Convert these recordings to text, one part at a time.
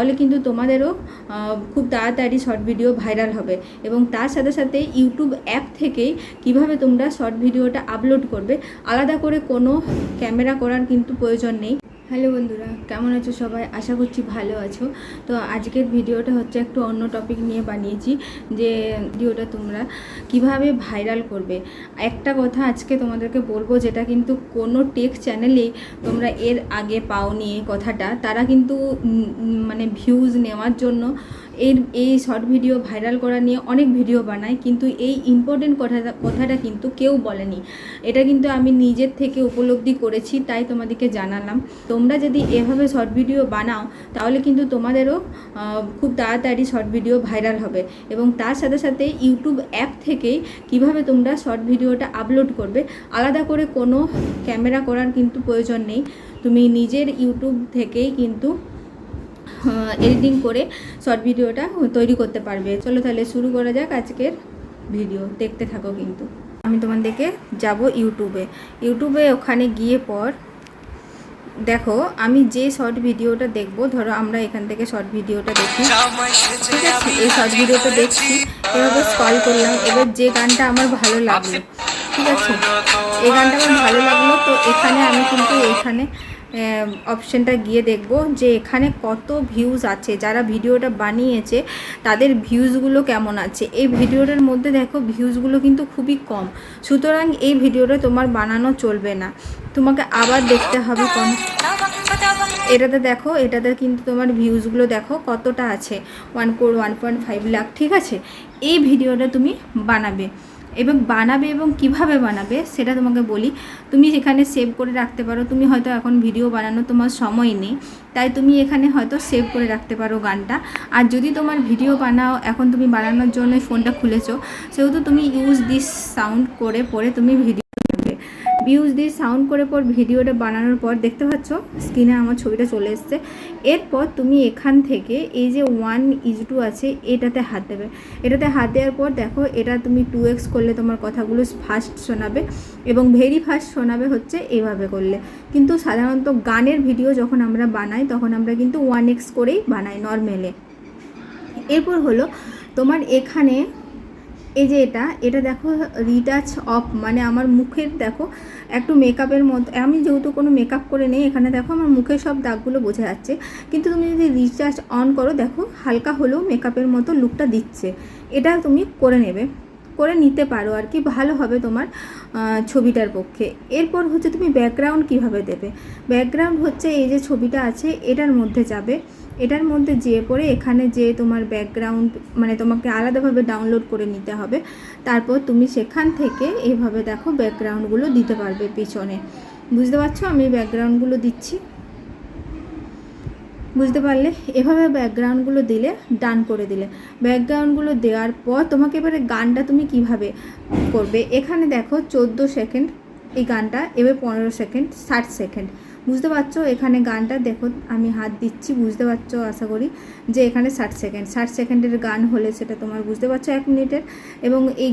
তাহলে কিন্তু তোমাদেরও খুব তাড়াতাড়ি শর্ট ভিডিও ভাইরাল হবে। এবং তার সাথে সাথে ইউটিউব অ্যাপ থেকেই কিভাবে তোমরা শর্ট ভিডিওটা আপলোড করবে, আলাদা করে কোনো ক্যামেরা করার কিন্তু প্রয়োজন নেই। হ্যালো বন্ধুরা, কেমন আছো সবাই? আশা করছি ভালো আছো। তো আজকের ভিডিওটা হচ্ছে একটু অন্য টপিক নিয়ে বানিয়েছি, যে ভিডিওটা তোমরা কিভাবে ভাইরাল করবে। একটা কথা আজকে তোমাদেরকে বলবো, যেটা কিন্তু কোনো টেক চ্যানেলেই তোমরা এর আগে পাওনি। এই কথাটা তারা কিন্তু মানে ভিউজ নেওয়ার জন্য এই শর্ট ভিডিও ভাইরাল করা নিয়ে অনেক ভিডিও বানায়, কিন্তু এই ইম্পর্টেন্ট কথাটা কিন্তু কেউ বলেনি। এটা কিন্তু আমি নিজের থেকে উপলব্ধি করেছি, তাই তোমাদেরকে জানালাম। তোমরা যদি এভাবে শর্ট ভিডিও বানাও, তাহলে কিন্তু তোমাদেরও খুব তাড়াতাড়ি শর্ট ভিডিও ভাইরাল হবে। এবং তার সাথে সাথে ইউটিউব অ্যাপ থেকেই কিভাবে তোমরা শর্ট ভিডিওটা আপলোড করবে, আলাদা করে কোনো ক্যামেরা করার কিন্তু প্রয়োজন নেই। তুমি নিজের ইউটিউব থেকেই কিন্তু এডিটিং করে শর্ট ভিডিওটা তৈরি করতে পারবে। চলো তাহলে শুরু করা যাক আজকের ভিডিও, দেখতে থাকো। কিন্তু আমি তোমাদেরকে যাব ইউটিউবে ওখানে গিয়ে পর দেখো আমি যে শর্ট ভিডিওটা দেখব, ধরো আমরা এখান থেকে শর্ট ভিডিওটা দেখি, ঠিক আছে? এই শর্ট ভিডিওটা দেখছি, এভাবে স্ক্রল করলাম। এবার যে গানটা আমার ভালো লাগলো, ঠিক আছে, এই গানটা আমার ভালো লাগলো, তো এখানে আমি কিন্তু এখানে অপশানটা গিয়ে দেখব যে এখানে কত ভিউজ আছে, যারা ভিডিওটা বানিয়েছে তাদের ভিউজগুলো কেমন আছে। এই ভিডিওটার মধ্যে দেখো ভিউজগুলো কিন্তু খুবই কম, সুতরাং এই ভিডিওটা তোমার বানানো চলবে না, তোমাকে আবার দেখতে হবে কম। এটাতে দেখো, এটাতে কিন্তু তোমার ভিউজগুলো দেখো কতটা আছে, 1.5 লাখ, ঠিক আছে? এই ভিডিওটা তুমি বানাবে এবং কিভাবে বানাবে সেটা তোমাকে বলি। তুমি এখানে সেভ করে রাখতে পারো। তুমি হয়তো এখন ভিডিও বানানো তোমার সময় নেই, তাই তুমি এখানে হয়তো সেভ করে রাখতে পারো গানটা। আর যদি তোমার ভিডিও বানাও, এখন তুমি বানানোর জন্য ফোনটা খুলেছো, সেহেতু তুমি ইউজ দিস সাউন্ড করে পরে তুমি সাউন্ড করে পর ভিডিওটা বানানোর পর দেখতে পাচ্ছ স্ক্রিনে আমার ছবিটা চলে এসছে। এরপর তুমি এখান থেকে এই যে 1:2 আছে, এটাতে হাত দেবে। এটাতে হাত দেওয়ার পর দেখো, এটা তুমি 2x করলে তোমার কথাগুলো ফাস্ট শোনাবে, এবং ভেরি ফাস্ট শোনাবে হচ্ছে এইভাবে করলে। কিন্তু সাধারণত গানের ভিডিও যখন আমরা বানাই, তখন আমরা কিন্তু 1x করেই বানাই নর্মালে। এরপর হলো তোমার এখানে এই যে এটা দেখো রিটাচ অফ, মানে আমার মুখের দেখো একটু মেকআপের মতো, আমি যেহেতু কোনো মেকআপ করে নেই, এখানে দেখো আমার মুখের সব দাগগুলো বোঝা যাচ্ছে। কিন্তু তুমি যদি রিটাচ অন করো, দেখো হালকা হলেও মেকআপের মতো লুকটা দিচ্ছে। এটা তুমি করে নিতে পারো আর কি, ভালো হবে তোমার ছবিটার পক্ষে। এরপর হচ্ছে তুমি ব্যাকগ্রাউন্ড কিভাবে দেবে। ব্যাকগ্রাউন্ড হচ্ছে এই যে ছবিটা আছে, এটার মধ্যে যাবে, এটার মধ্যে যেয়ে পরে এখানে যে তোমার ব্যাকগ্রাউন্ড, মানে তোমাকে আলাদাভাবে ডাউনলোড করে নিতে হবে। তারপর তুমি সেখান থেকে এইভাবে দেখো ব্যাকগ্রাউন্ডগুলো দিতে পারবে পিছনে। বুঝতে পারছো? আমি ব্যাকগ্রাউন্ডগুলো দিচ্ছি, বুঝতে পারলে? এভাবে ব্যাকগ্রাউন্ডগুলো দিলে, ডান করে দিলে, ব্যাকগ্রাউন্ডগুলো দেওয়ার পর তোমাকে এবারে গানটা তুমি কিভাবে করবে। এখানে দেখো 14 সেকেন্ড এই গানটা, এবার 15 সেকেন্ড, 60 সেকেন্ড। বুঝতে পারছো? এখানে গানটা দেখো, আমি হাত দিচ্ছি, বুঝতে পারছো আশা করি, যে এখানে 60 সেকেন্ডের গান হলে সেটা তোমার বুঝতে পারছো 1 মিনিটের। এবং এই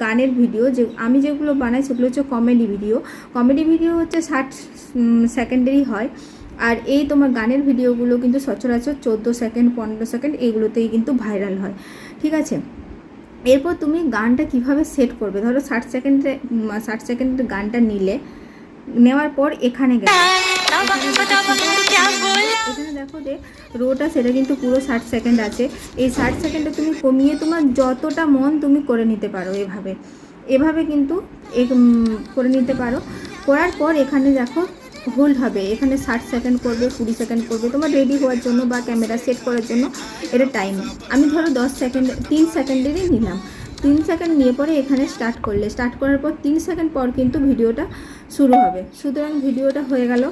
গানের ভিডিও যে আমি যেগুলো বানাই, সেগুলো হচ্ছে কমেডি ভিডিও হচ্ছে 60 সেকেন্ডেরই হয়। আর এই তোমার গানের ভিডিওগুলো কিন্তু সচরাচর 14 সেকেন্ড, 15 সেকেন্ড এইগুলোতেই কিন্তু ভাইরাল হয়, ঠিক আছে? এরপর তুমি গানটা কিভাবে সেট করবে, ধরো 60 সেকেন্ডের গানটা নেওয়ার পর এখানে দেখো যে রোটা, সেটা কিন্তু পুরো 60 সেকেন্ড আছে। এই 60 সেকেন্ডে তুমি কমিয়ে তোমার যতটা মন তুমি করে নিতে পারো, এভাবে কিন্তু করে নিতে পারো। করার পর এখানে দেখো হোল্ড হবে, এখানে 60 সেকেন্ড করবে, 20 সেকেন্ড করবে, তোমার রেডি হওয়ার জন্য বা ক্যামেরা সেট করার জন্য এটা টাইম। আমি ধরো 3 সেকেন্ডেরই নিলাম। 3 সেকেন্ড নিয়ে পরে এখানে স্টার্ট করার পর 3 সেকেন্ড পর কিন্তু ভিডিওটা শুরু হবে। সুতরাং ভিডিওটা হয়ে গেল।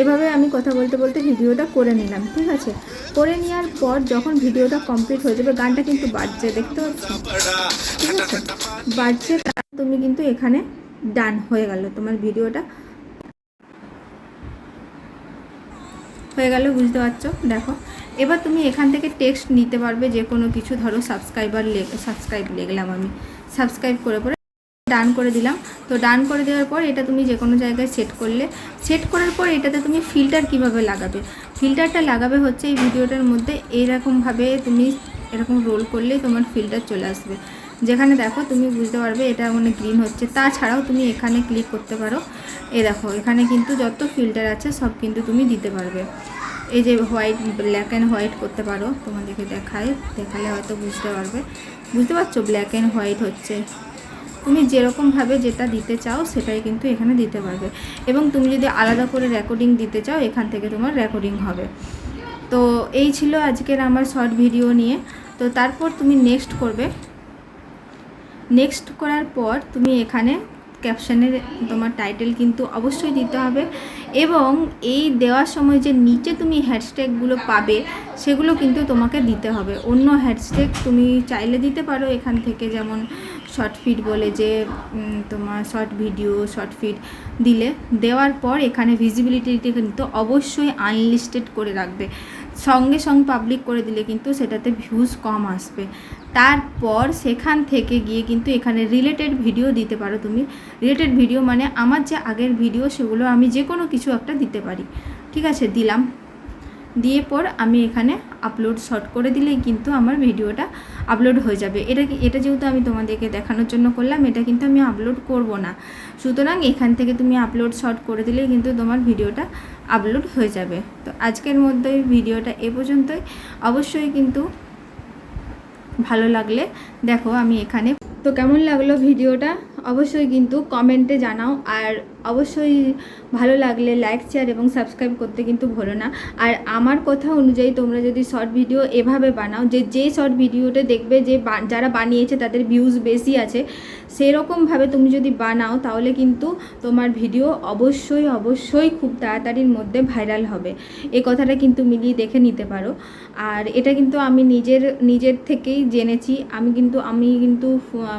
এভাবে আমি কথা বলতে বলতে ভিডিওটা করে নিলাম, ঠিক আছে? করে নেওয়ার পর যখন ভিডিওটা কমপ্লিট হয়ে যাবে, গানটা কিন্তু বাজছে, দেখতে পাচ্ছ, ঠিক আছে? বাজছে, তুমি কিন্তু এখানে ডান হয়ে গেল, তোমার ভিডিওটা হয়ে গেল। বুঝতে পারছো? দেখো এবার তুমি এখান থেকে টেক্সট নিতে পারবে যে কোনো কিছু, ধরো সাবস্ক্রাইব লিখলাম আমি, সাবস্ক্রাইব করে পরে ডান করে দিলাম। তো ডান করে দেওয়ার পর এটা তুমি যে কোনো জায়গায় সেট করলে, সেট করার পর এটাতে তুমি ফিল্টার কিভাবে লাগাবে, ফিল্টারটা লাগাবে হচ্ছে এই ভিডিওটার মধ্যে এইরকমভাবে তুমি এরকম রোল করলেই তোমার ফিল্টার চলে আসবে। যেখানে দেখো তুমি বুঝতে পারবে এটা মানে গ্রিন হচ্ছে। তাছাড়াও তুমি এখানে ক্লিক করতে পারো, এ দেখো এখানে কিন্তু যত ফিল্টার আছে সব কিন্তু তুমি দিতে পারবে। এই যে হোয়াইট, ব্ল্যাক অ্যান্ড হোয়াইট করতে পারো, তোমাদেরকে দেখালে হয়তো বুঝতে পারছো ব্ল্যাক অ্যান্ড হোয়াইট হচ্ছে। তুমি যেরকমভাবে যেটা দিতে চাও সেটাই কিন্তু এখানে দিতে পারবে। এবং তুমি যদি আলাদা করে রেকর্ডিং দিতে চাও এখান থেকে তোমার রেকর্ডিং হবে। তো এই ছিল আজকের আমার শর্ট ভিডিও নিয়ে। তো তারপর তুমি নেক্সট করবে। নেক্সট করার পর তুমি এখানে ক্যাপশানের তোমার টাইটেল কিন্তু অবশ্যই দিতে হবে, এবং এই দেওয়ার সময় যে নিচে তুমি হ্যাশট্যাগুলো পাবে সেগুলো কিন্তু তোমাকে দিতে হবে। অন্য হ্যাশট্যাগ তুমি চাইলে দিতে পারো এখান থেকে, যেমন শর্ট ফিড বলে যে তোমার শর্ট ভিডিও, শর্ট ফিড দেওয়ার পর এখানে ভিজিবিলিটিটা কিন্তু অবশ্যই আনলিস্টেড করে রাখবে। সঙ্গে পাবলিক করে দিলে কিন্তু সেটাতে ভিউজ কম আসবে। তারপর সেখান থেকে গিয়ে কিন্তু এখানে রিলেটেড ভিডিও দিতে পারো তুমি। রিলেটেড ভিডিও মানে আমার যে আগের ভিডিও সেগুলো আমি যে কোনো কিছু একটা দিতে পারি। ঠিক আছে, দিলাম। দিয়ে পর আমি এখানে আপলোড শর্ট করে দিলেই কিন্তু আমার ভিডিওটা আপলোড হয়ে যাবে। এটা যেহেতু আমি তোমাদেরকে দেখানোর জন্য করলাম, এটা কিন্তু আমি আপলোড করব না। সুতরাং এখান থেকে তুমি আপলোড শর্ট করে দিলেই কিন্তু তোমার ভিডিওটা আপলোড হয়ে যাবে। তো আজকের মধ্যে ভিডিওটা এ পর্যন্তই। অবশ্যই কিন্তু ভালো লাগলে দেখো আমি এখানে, তো কেমন লাগলো ভিডিওটা অবশ্যই কিন্তু কমেন্টে জানাও। আর অবশ্যই ভালো লাগলে লাইক, শেয়ার এবং সাবস্ক্রাইব করতে কিন্তু ভুলো না। আর আমার কথা অনুযায়ী তোমরা যদি শর্ট ভিডিও এভাবে বানাও, যে শর্ট ভিডিওতে দেখবে যে যারা বানিয়েছে তাদের ভিউজ বেশি আছে, সেরকমভাবে তুমি যদি বানাও তাহলে কিন্তু তোমার ভিডিও অবশ্যই খুব তাড়াতাড়ির মধ্যে ভাইরাল হবে। এই কথাটা কিন্তু মিলিয়ে দেখে নিতে পারো। আর এটা কিন্তু আমি নিজের থেকেই জেনেছি। আমি কিন্তু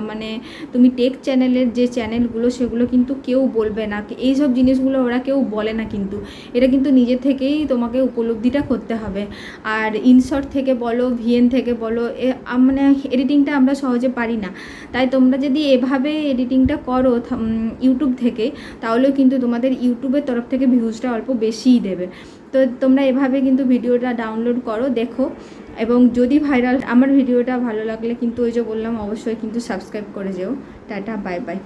মানে তুমি টেক চ্যানেলের যে চ্যানেলগুলো সেগুলো কিন্তু কেউ বলবে না, এইসব জিনিসগুলো ওরা কেউ বলে না, কিন্তু এটা কিন্তু নিজে থেকেই তোমাকে উপলব্ধিটা করতে হবে। আর ইনশর্ট থেকে বলো, ভিএন থেকে বলো, মানে এডিটিংটা আমরা সহজে পারি না। তাই তোমরা যদি এভাবে এডিটিংটা করো ইউটিউব থেকে, তাহলেও কিন্তু তোমাদের ইউটিউবের তরফ থেকে ভিউজটা অল্প বেশিই দেবে। তো তোমরা এভাবে কিন্তু ভিডিওটা ডাউনলোড করো, দেখো। এবং যদি ভাইরাল আমার ভিডিওটা ভালো লাগলে কিন্তু ওই যে বললাম অবশ্যই কিন্তু সাবস্ক্রাইব করে যেও। Tata, bye bye.